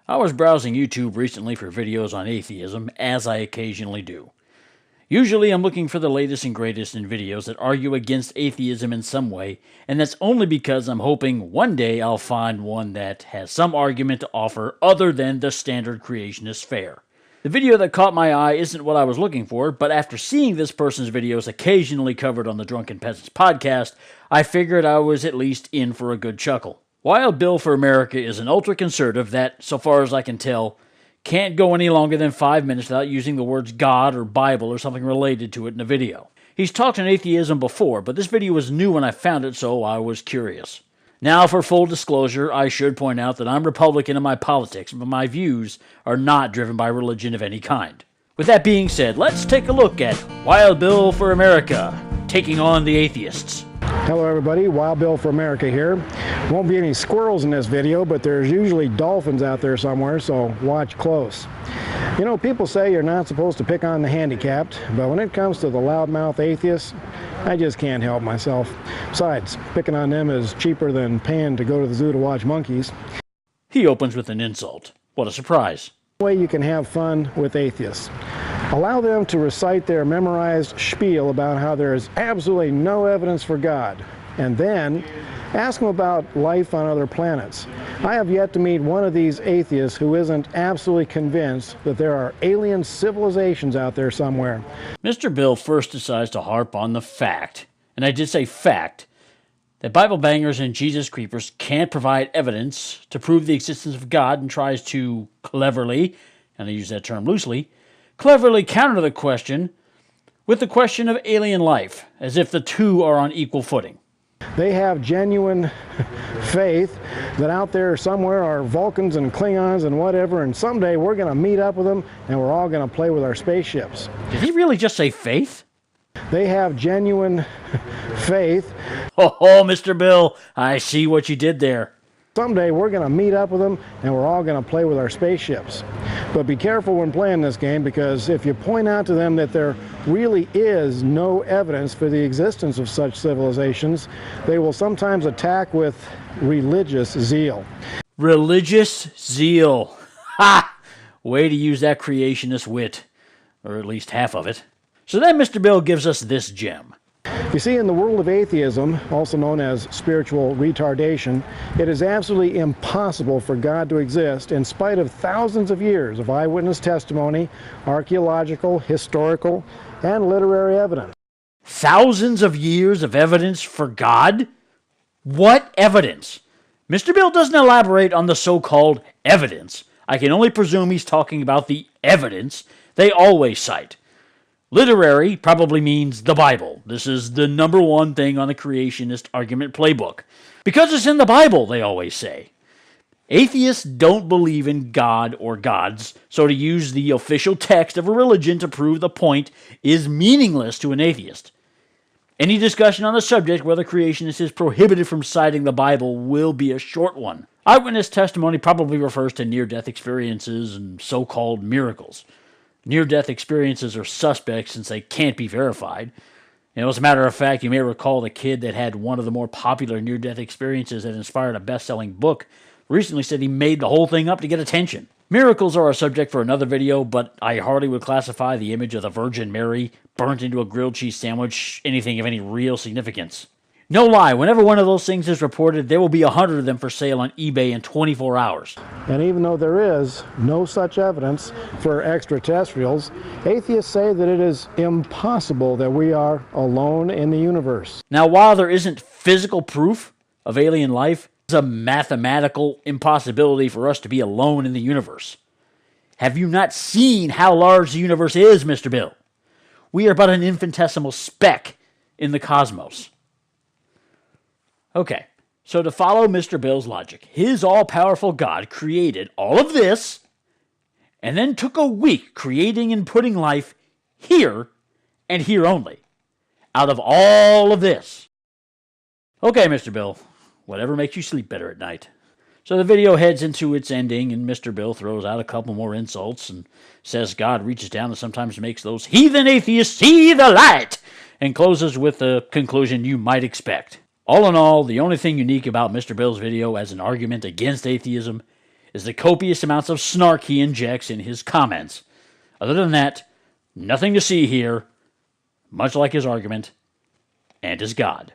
I was browsing YouTube recently for videos on atheism, as I occasionally do. Usually I'm looking for the latest and greatest in videos that argue against atheism in some way, and that's only because I'm hoping one day I'll find one that has some argument to offer other than the standard creationist fare. The video that caught my eye isn't what I was looking for, but after seeing this person's videos occasionally covered on the Drunken Peasants podcast, I figured I was at least in for a good chuckle. Wild Bill for America is an ultra-conservative that, so far as I can tell, can't go any longer than 5 minutes without using the words God or Bible or something related to it in a video. He's talked on atheism before, but this video was new when I found it, so I was curious. Now, for full disclosure, I should point out that I'm Republican in my politics, but my views are not driven by religion of any kind. With that being said, let's take a look at Wild Bill for America, taking on the atheists. Hello everybody, Wild Bill for America here. Won't be any squirrels in this video, but there's usually dolphins out there somewhere, so watch close. You know, people say you're not supposed to pick on the handicapped, but when it comes to the loudmouth atheists, I just can't help myself. Besides, picking on them is cheaper than paying to go to the zoo to watch monkeys. He opens with an insult. What a surprise. Way you can have fun with atheists. Allow them to recite their memorized spiel about how there is absolutely no evidence for God, and then ask them about life on other planets. I have yet to meet one of these atheists who isn't absolutely convinced that there are alien civilizations out there somewhere. Mr. Bill first decides to harp on the fact, and I did say fact, that Bible bangers and Jesus creepers can't provide evidence to prove the existence of God, and tries to cleverly, and I use that term loosely, cleverly counter the question with the question of alien life, as if the two are on equal footing. They have genuine faith that out there somewhere are Vulcans and Klingons and whatever, and someday we're going to meet up with them and we're all going to play with our spaceships. Did he really just say faith? They have genuine faith. Oh, Mr. Bill, I see what you did there. Someday we're going to meet up with them and we're all going to play with our spaceships. But be careful when playing this game, because if you point out to them that there really is no evidence for the existence of such civilizations, they will sometimes attack with religious zeal. Religious zeal. Ha! Way to use that creationist wit, or at least half of it. So then Mr. Bill gives us this gem. You see, in the world of atheism, also known as spiritual retardation, it is absolutely impossible for God to exist in spite of thousands of years of eyewitness testimony, archaeological, historical, and literary evidence. Thousands of years of evidence for God? What evidence? Mr. Bill doesn't elaborate on the so-called evidence. I can only presume he's talking about the evidence they always cite. Literary probably means the Bible. This is the number one thing on the creationist argument playbook. Because it's in the Bible, they always say. Atheists don't believe in God or gods, so to use the official text of a religion to prove the point is meaningless to an atheist. Any discussion on the subject, whether creationist is prohibited from citing the Bible, will be a short one. Eyewitness testimony probably refers to near-death experiences and so-called miracles. Near-death experiences are suspect since they can't be verified. As a matter of fact, you may recall the kid that had one of the more popular near-death experiences that inspired a best-selling book recently said he made the whole thing up to get attention. Miracles are a subject for another video, but I hardly would classify the image of the Virgin Mary burnt into a grilled cheese sandwich anything of any real significance. No lie, whenever one of those things is reported, there will be 100 of them for sale on eBay in 24 hours. And even though there is no such evidence for extraterrestrials, atheists say that it is impossible that we are alone in the universe. Now, while there isn't physical proof of alien life, it's a mathematical impossibility for us to be alone in the universe. Have you not seen how large the universe is, Mr. Bill? We are but an infinitesimal speck in the cosmos. Okay, so to follow Mr. Bill's logic, his all-powerful God created all of this, and then took a week creating and putting life here, and here only, out of all of this. Okay, Mr. Bill, whatever makes you sleep better at night. So the video heads into its ending, and Mr. Bill throws out a couple more insults and says God reaches down and sometimes makes those heathen atheists see the light, and closes with the conclusion you might expect. All in all, the only thing unique about Mr. Bill's video as an argument against atheism is the copious amounts of snark he injects in his comments. Other than that, nothing to see here, much like his argument and his God.